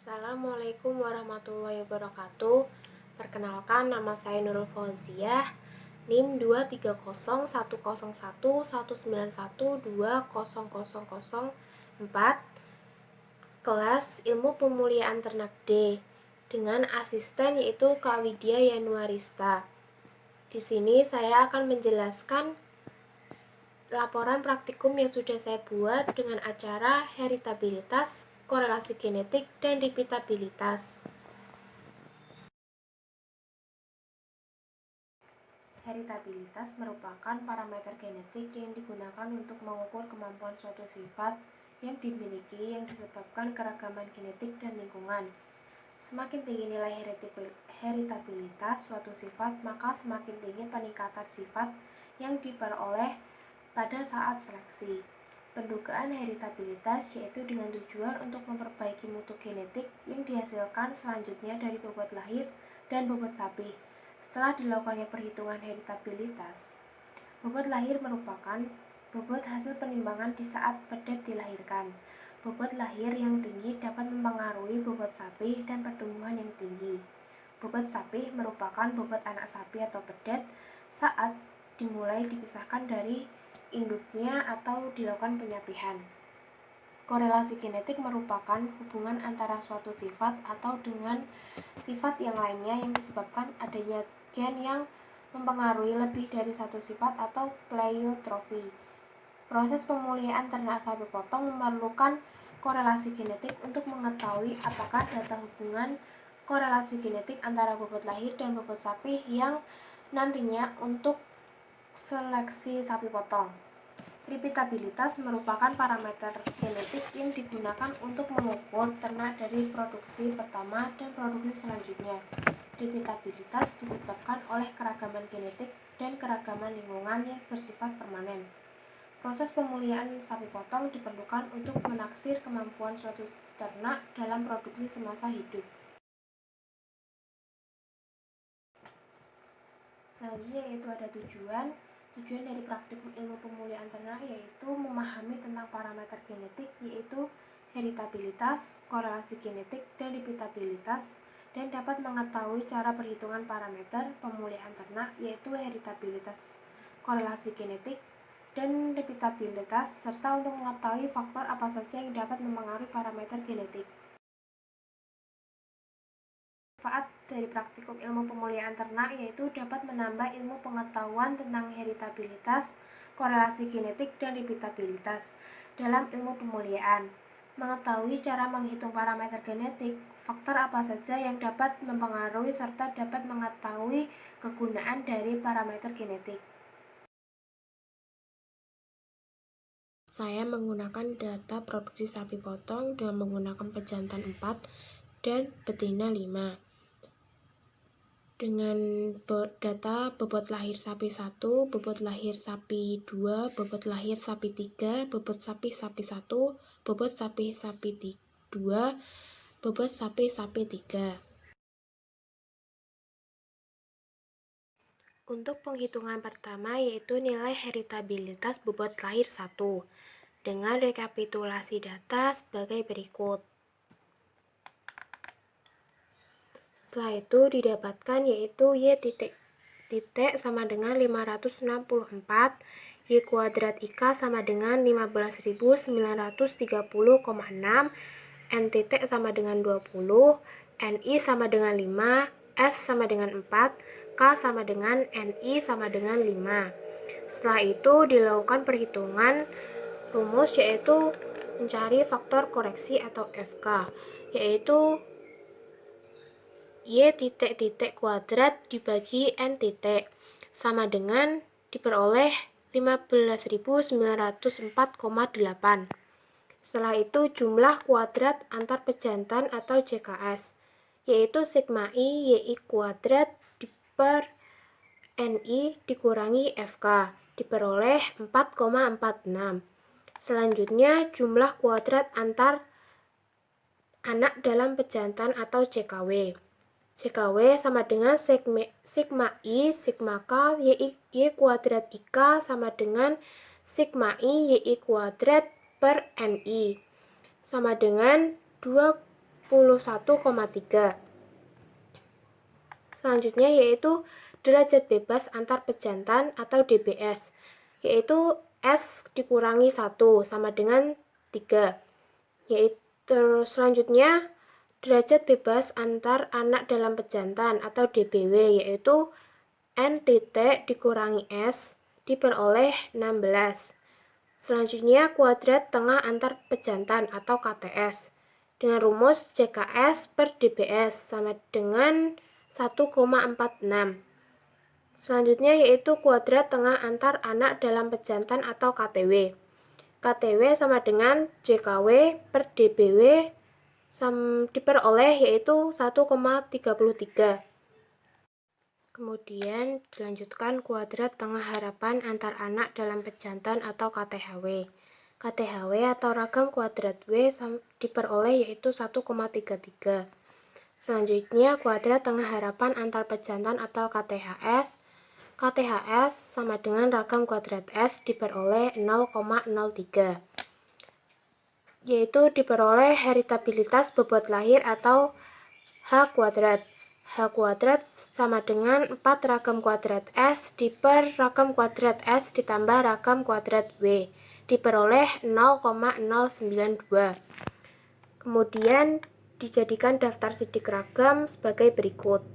Assalamualaikum warahmatullahi wabarakatuh. Perkenalkan, nama saya Nurul Fauziah, NIM 230119191200004, kelas Ilmu Pemuliaan Ternak D, dengan asisten yaitu Kak Widya Yanuarista. Di sini saya akan menjelaskan laporan praktikum yang sudah saya buat dengan acara heritabilitas, korelasi genetik, dan repeatabilitas. Heritabilitas merupakan parameter genetik yang digunakan untuk mengukur kemampuan suatu sifat yang dimiliki yang disebabkan keragaman genetik dan lingkungan. Semakin tinggi nilai heritabilitas suatu sifat, maka semakin tinggi peningkatan sifat yang diperoleh pada saat seleksi. Pendugaan heritabilitas yaitu dengan tujuan untuk memperbaiki mutu genetik yang dihasilkan selanjutnya dari bobot lahir dan bobot sapi. Setelah dilakukannya perhitungan heritabilitas, bobot lahir merupakan bobot hasil penimbangan di saat pedet dilahirkan. Bobot lahir yang tinggi dapat mempengaruhi bobot sapi dan pertumbuhan yang tinggi. Bobot sapi merupakan bobot anak sapi atau pedet saat dimulai dipisahkan dari induknya atau dilakukan penyapihan. Korelasi genetik merupakan hubungan antara suatu sifat atau dengan sifat yang lainnya yang disebabkan adanya gen yang mempengaruhi lebih dari satu sifat atau pleiotrofi. Proses pemulihan ternak sapi potong memerlukan korelasi genetik untuk mengetahui apakah data hubungan korelasi genetik antara bobot lahir dan bobot sapi yang nantinya untuk seleksi sapi potong. Repeatabilitas merupakan parameter genetik yang digunakan untuk mengukur ternak dari produksi pertama dan produksi selanjutnya. Repeatabilitas disebabkan oleh keragaman genetik dan keragaman lingkungan yang bersifat permanen. Proses pemulihan sapi potong diperlukan untuk menaksir kemampuan suatu ternak dalam produksi semasa hidup. Selanjutnya yaitu ada tujuan dari praktikum ilmu pemulihan ternak yaitu memahami tentang parameter genetik yaitu heritabilitas, korelasi genetik, dan repeatabilitas, dan dapat mengetahui cara perhitungan parameter pemulihan ternak yaitu heritabilitas, korelasi genetik, dan repeatabilitas, serta untuk mengetahui faktor apa saja yang dapat mempengaruhi parameter genetik. Manfaat dari praktikum ilmu pemulihan ternak yaitu dapat menambah ilmu pengetahuan tentang heritabilitas, korelasi genetik, dan repeatabilitas dalam ilmu pemulihan. Mengetahui cara menghitung parameter genetik, faktor apa saja yang dapat mempengaruhi serta dapat mengetahui kegunaan dari parameter genetik. Saya menggunakan data produksi sapi potong dengan menggunakan pejantan 4 dan betina 5. Dengan data bobot lahir sapi 1, bobot lahir sapi 2, bobot lahir sapi 3, bobot sapi 1, bobot sapi 2, bobot sapi 3. Untuk penghitungan pertama yaitu nilai heritabilitas bobot lahir 1 dengan rekapitulasi data sebagai berikut. Setelah itu didapatkan yaitu Y titik sama dengan 564, Y kuadrat IK sama dengan 15.930,6, N titik sama dengan 20, NI sama dengan 5, S sama dengan 4, K sama dengan NI sama dengan 5. Setelah itu dilakukan perhitungan rumus yaitu mencari faktor koreksi atau FK, yaitu Y titik kuadrat dibagi N titik sama dengan diperoleh 15.904,8. Setelah itu jumlah kuadrat antar pejantan atau JKS yaitu sigma I YI kuadrat per NI dikurangi FK diperoleh 4,46. Selanjutnya jumlah kuadrat antar anak dalam pejantan atau JKW. JKW sama dengan sigma I, sigma K, Y kuadrat IK sama dengan sigma I, YI kuadrat per NI. Sama dengan 2 61,3. Selanjutnya yaitu derajat bebas antar pejantan atau DBS, yaitu S dikurangi 1 sama dengan 3. Yaitu selanjutnya derajat bebas antar anak dalam pejantan atau DBW, yaitu N titik dikurangi S diperoleh 16. Selanjutnya kuadrat tengah antar pejantan atau KTS dengan rumus JKS per DBS sama dengan 1,46. Selanjutnya yaitu kuadrat tengah antar anak dalam pejantan atau KTW. KTW sama dengan JKW per DBW diperoleh yaitu 1,33. Kemudian dilanjutkan kuadrat tengah harapan antar anak dalam pejantan atau KTHW. KTHW atau ragam kuadrat W diperoleh yaitu 1,33. Selanjutnya kuadrat tengah harapan antar pejantan atau KTHS. KTHS sama dengan ragam kuadrat S diperoleh 0,03. Yaitu diperoleh heritabilitas bobot lahir atau H kuadrat. H kuadrat sama dengan 4 ragam kuadrat S diper ragam kuadrat S ditambah ragam kuadrat W diperoleh 0,092. Kemudian dijadikan daftar sidik ragam sebagai berikut.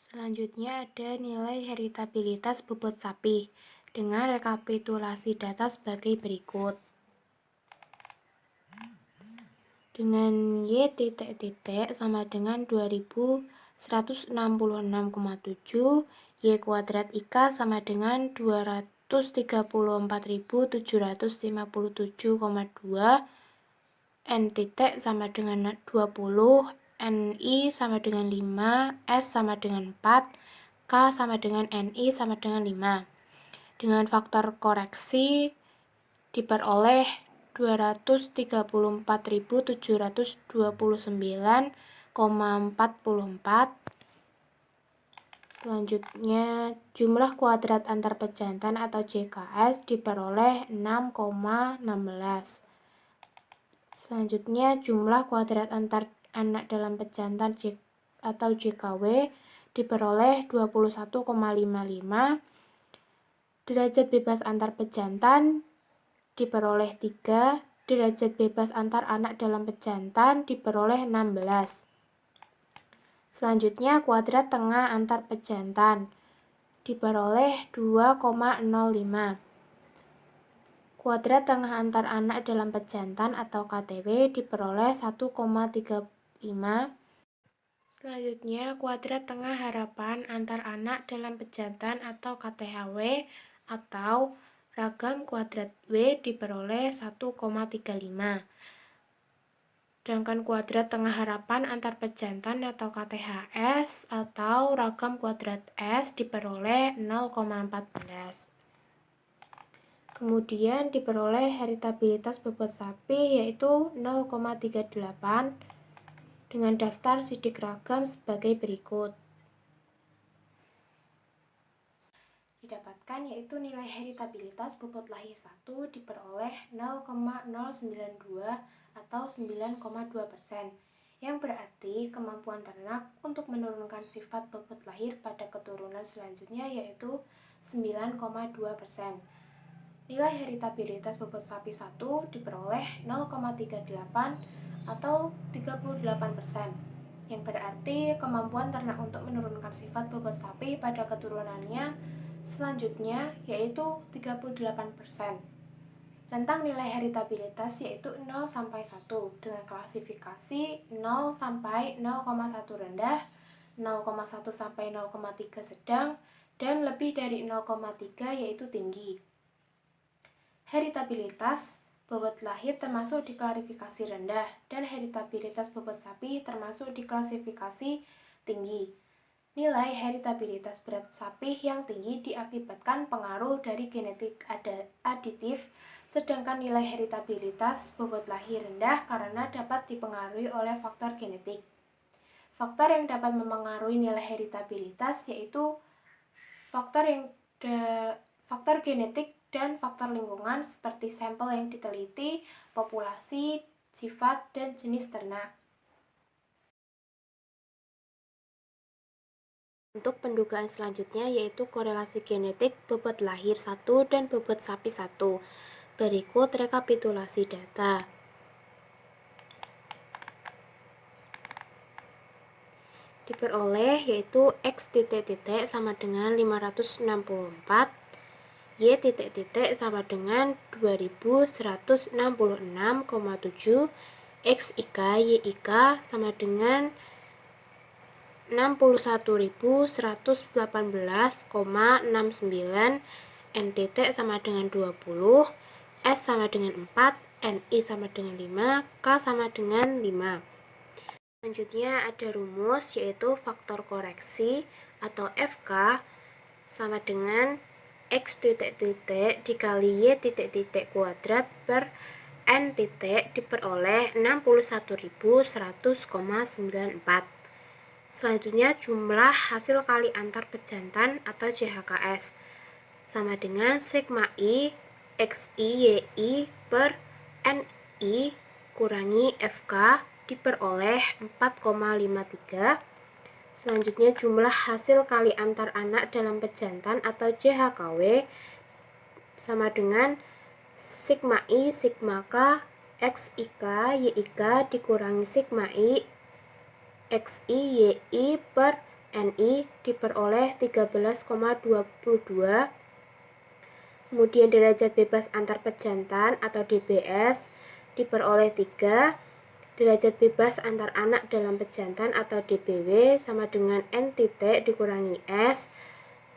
Selanjutnya ada nilai heritabilitas bobot sapi dengan rekapitulasi data sebagai berikut. Dengan Y titik sama dengan 2166,7, Y kuadrat IK sama dengan 234.757,2, N titik sama dengan 20, NI sama dengan 5, S sama dengan 4, K sama dengan NI sama dengan 5. Dengan faktor koreksi diperoleh 234.729,44. Selanjutnya jumlah kuadrat antar pejantan atau JKS diperoleh 6,16. Selanjutnya jumlah kuadrat antar anak dalam pejantan atau JKW diperoleh 21,55. Derajat bebas antar pejantan diperoleh 3. Derajat bebas antar anak dalam pejantan diperoleh 16. Selanjutnya kuadrat tengah antar pejantan diperoleh 2,05. Kuadrat tengah antar anak dalam pejantan atau KTW diperoleh 1,35. Selanjutnya kuadrat tengah harapan antar anak dalam pejantan atau KTHW atau ragam kuadrat W diperoleh 1,35. Sedangkan kuadrat tengah harapan antar pejantan atau KTHS atau ragam kuadrat S diperoleh 0,14. Kemudian diperoleh heritabilitas bobot sapi yaitu 0,38 dengan daftar sidik ragam sebagai berikut. Didapatkan yaitu nilai heritabilitas bobot lahir 1 diperoleh 0,092 atau 9,2%, yang berarti kemampuan ternak untuk menurunkan sifat bobot lahir pada keturunan selanjutnya yaitu 9,2%. Nilai heritabilitas bobot sapi 1 diperoleh 0,38 atau 38%, yang berarti kemampuan ternak untuk menurunkan sifat bobot sapi pada keturunannya selanjutnya yaitu 38%. Rentang nilai heritabilitas yaitu 0 sampai 1 dengan klasifikasi 0 sampai 0,1 rendah, 0,1 sampai 0,3 sedang, dan lebih dari 0,3 yaitu tinggi. Heritabilitas bobot lahir termasuk di klasifikasi rendah dan heritabilitas bobot sapi termasuk di klasifikasi tinggi. Nilai heritabilitas berat sapi yang tinggi diakibatkan pengaruh dari genetik aditif, sedangkan nilai heritabilitas bobot lahir rendah karena dapat dipengaruhi oleh faktor genetik. Faktor yang dapat mempengaruhi nilai heritabilitas yaitu faktor genetik dan faktor lingkungan seperti sampel yang diteliti, populasi, sifat, dan jenis ternak. Untuk pendugaan selanjutnya yaitu korelasi genetik bobot lahir 1 dan bobot sapi 1. Berikut rekapitulasi data. Diperoleh yaitu X titik-titik sama dengan 564, Y titik-titik sama dengan 2166,7, XIK YIK sama dengan 61.118,69, N titik sama dengan 20, S sama dengan 4, NI sama dengan 5, K sama dengan 5. Selanjutnya ada rumus yaitu faktor koreksi atau FK sama dengan X titik-titik dikali Y titik-titik kuadrat per N titik diperoleh 61.100,94. Selanjutnya jumlah hasil kali antar pejantan atau JHKS sama dengan sigma I XI YI per NI kurangi FK diperoleh 4,53. Selanjutnya jumlah hasil kali antar anak dalam pejantan atau JHKW sama dengan sigma I sigma K XIK YIK dikurangi sigma I XI YI per NI diperoleh 13,22. Kemudian derajat bebas antar pejantan atau DBS diperoleh 3. Derajat bebas antar anak dalam pejantan atau DBW sama dengan N titik dikurangi S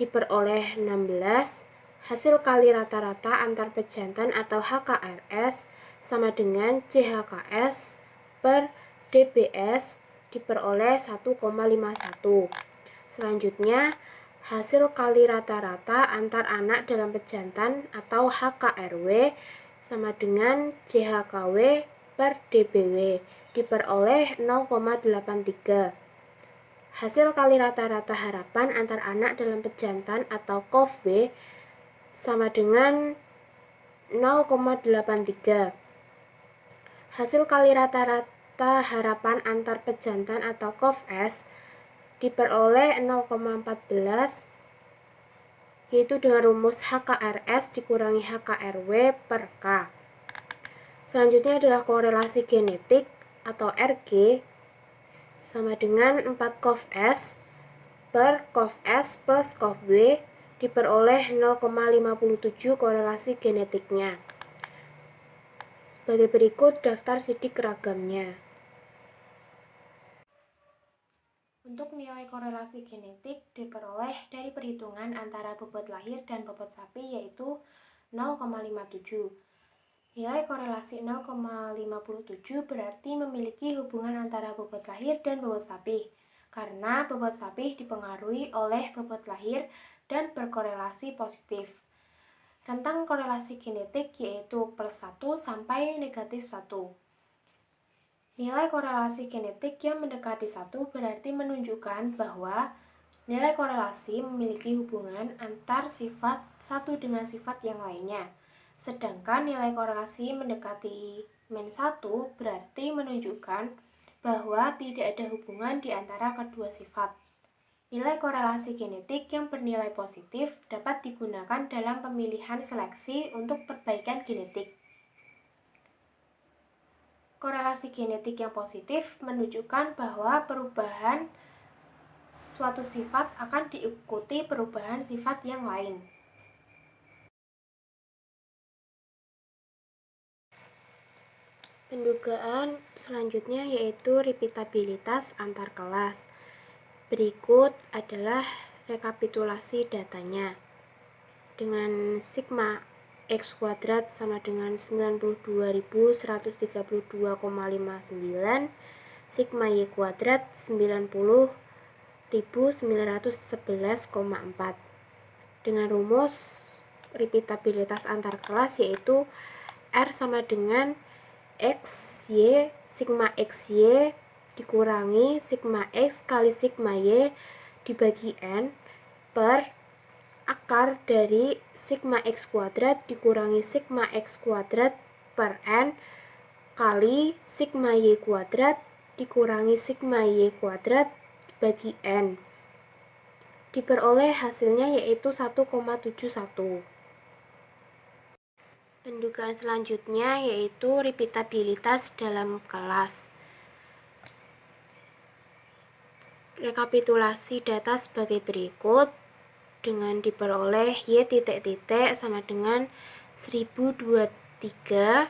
diperoleh 16. Hasil kali rata-rata antar pejantan atau HKRS sama dengan JHKS per DBS diperoleh 1,51. Selanjutnya, hasil kali rata-rata antar anak dalam pejantan atau HKRW sama dengan JHKW per DBW diperoleh 0,83. Hasil kali rata-rata harapan antar anak dalam pejantan atau KOV sama dengan 0,83. Hasil kali rata-rata harapan antar pejantan atau KOV-S diperoleh 0,14, yaitu dengan rumus HKRS dikurangi HKRW per K. Selanjutnya adalah korelasi genetik atau RG sama dengan 4 KOV-S per KOV-S plus KOV-W diperoleh 0,57 korelasi genetiknya. Sebagai berikut daftar sidik ragamnya. Untuk nilai korelasi genetik diperoleh dari perhitungan antara bobot lahir dan bobot sapi yaitu 0,57. Nilai korelasi 0,57 berarti memiliki hubungan antara bobot lahir dan bobot sapi, karena bobot sapi dipengaruhi oleh bobot lahir dan berkorelasi positif. Rentang korelasi genetik yaitu +1 sampai -1. Nilai korelasi genetik yang mendekati 1 berarti menunjukkan bahwa nilai korelasi memiliki hubungan antar sifat satu dengan sifat yang lainnya. Sedangkan nilai korelasi mendekati -1 berarti menunjukkan bahwa tidak ada hubungan di antara kedua sifat. Nilai korelasi genetik yang bernilai positif dapat digunakan dalam pemilihan seleksi untuk perbaikan genetik. Korelasi genetik yang positif menunjukkan bahwa perubahan suatu sifat akan diikuti perubahan sifat yang lain. Pendugaan selanjutnya yaitu repeatabilitas antar kelas. Berikut adalah rekapitulasi datanya. Dengan sigma X kuadrat sama dengan 92.132,59, sigma Y kuadrat 90.911,4. Dengan rumus repeatabilitas antar kelas yaitu R sama dengan XY sigma XY dikurangi sigma X kali sigma Y dibagi N per akar dari sigma X kuadrat dikurangi sigma X kuadrat per N kali sigma Y kuadrat dikurangi sigma Y kuadrat bagi N. Diperoleh hasilnya yaitu 1,71. Pendudukan selanjutnya yaitu repeatabilitas dalam kelas. Rekapitulasi data sebagai berikut dengan diperoleh Y titik-titik sama dengan 1023,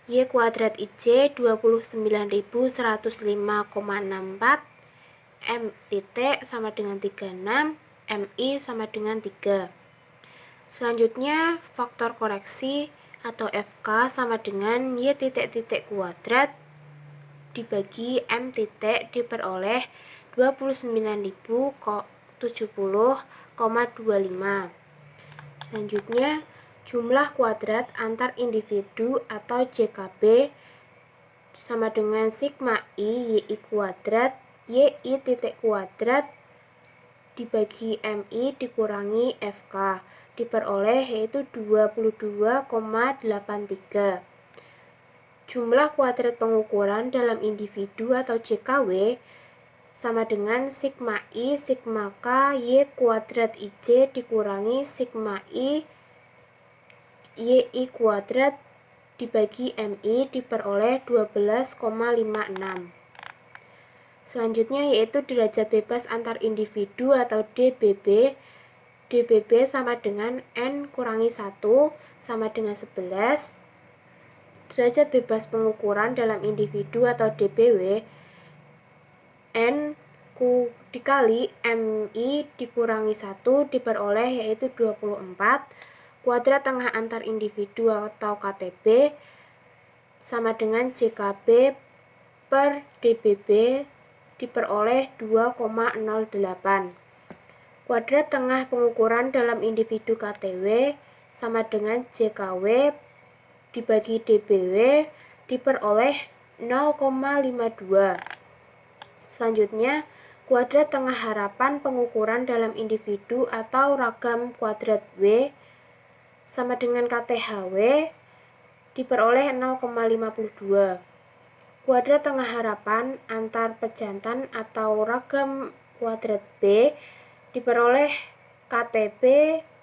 Y kuadrat IC 29.105,64, M titik sama dengan 36, MI sama dengan 3. Selanjutnya faktor koreksi atau FK sama dengan Y titik-titik kuadrat dibagi M titik diperoleh 29.070,25. Selanjutnya jumlah kuadrat antar individu atau JKB sama dengan sigma I YI kuadrat YI titik kuadrat dibagi MI dikurangi FK diperoleh yaitu 22,83. Jumlah kuadrat pengukuran dalam individu atau JKW sama dengan sigma I sigma K Y kuadrat IC dikurangi sigma I YI kuadrat dibagi MI diperoleh 12,56. Selanjutnya yaitu derajat bebas antar individu atau DBB. DBB sama dengan N kurangi 1 sama dengan 11. Derajat bebas pengukuran dalam individu atau DBW N dikali MI dikurangi 1 diperoleh yaitu 24. Kuadrat tengah antar individu atau KTB sama dengan JKB per DBB diperoleh 2,08. Kuadrat tengah pengukuran dalam individu KTW sama dengan JKW dibagi DBW diperoleh 0,52. Selanjutnya, kuadrat tengah harapan pengukuran dalam individu atau ragam kuadrat W sama dengan KTHW diperoleh 0,52. Kuadrat tengah harapan antar pejantan atau ragam kuadrat B diperoleh KTP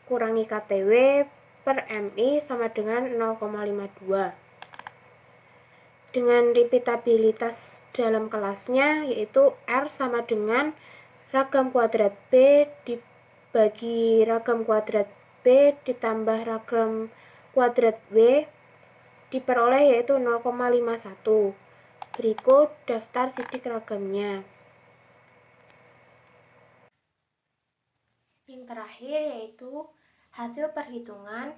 kurangi KTW per MI sama dengan 0,52. Dengan repeatabilitas dalam kelasnya yaitu R sama dengan ragam kuadrat B dibagi ragam kuadrat B ditambah ragam kuadrat W diperoleh yaitu 0,51. Berikut daftar sidik ragamnya. Yang terakhir yaitu hasil perhitungan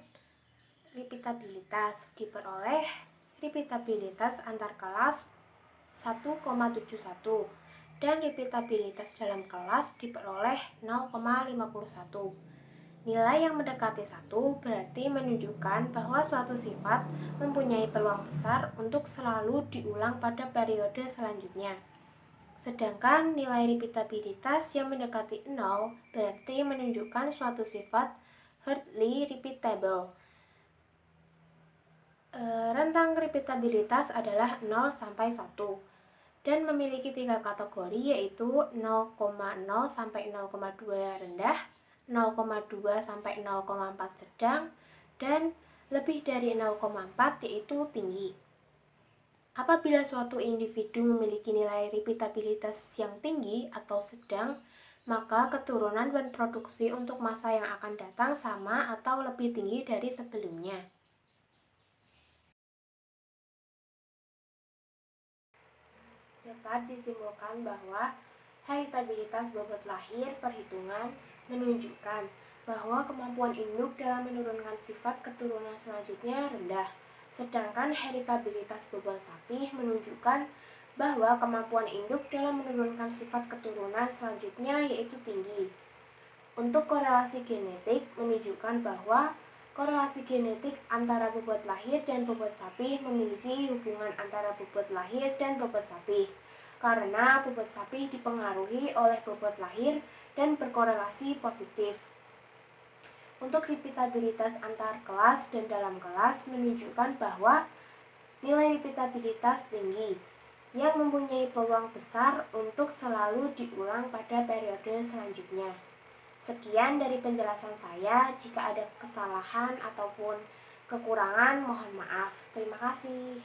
repeatabilitas diperoleh repeatabilitas antar kelas 1,71 dan repeatabilitas dalam kelas diperoleh 0,51. Nilai yang mendekati 1 berarti menunjukkan bahwa suatu sifat mempunyai peluang besar untuk selalu diulang pada periode selanjutnya. Sedangkan nilai repeatabilitas yang mendekati 0 berarti menunjukkan suatu sifat hardly repeatable. Rentang repeatabilitas adalah 0 sampai 1 dan memiliki 3 kategori yaitu 0,0 sampai 0,2 rendah, 0,2 sampai 0,4 sedang, dan lebih dari 0,4 yaitu tinggi. Apabila suatu individu memiliki nilai repeatabilitas yang tinggi atau sedang, maka keturunan dan produksi untuk masa yang akan datang sama atau lebih tinggi dari sebelumnya. Dapat disimpulkan bahwa heritabilitas bobot lahir perhitungan menunjukkan bahwa kemampuan induk dalam menurunkan sifat keturunan selanjutnya rendah, sedangkan heritabilitas bobot sapi menunjukkan bahwa kemampuan induk dalam menurunkan sifat keturunan selanjutnya yaitu tinggi. Untuk korelasi genetik menunjukkan bahwa korelasi genetik antara bobot lahir dan bobot sapi memiliki hubungan antara bobot lahir dan bobot sapi, karena bobot sapi dipengaruhi oleh bobot lahir dan berkorelasi positif. Untuk repeatabilitas antar kelas dan dalam kelas menunjukkan bahwa nilai repeatabilitas tinggi yang mempunyai peluang besar untuk selalu diulang pada periode selanjutnya. Sekian dari penjelasan saya. Jika ada kesalahan ataupun kekurangan, mohon maaf. Terima kasih.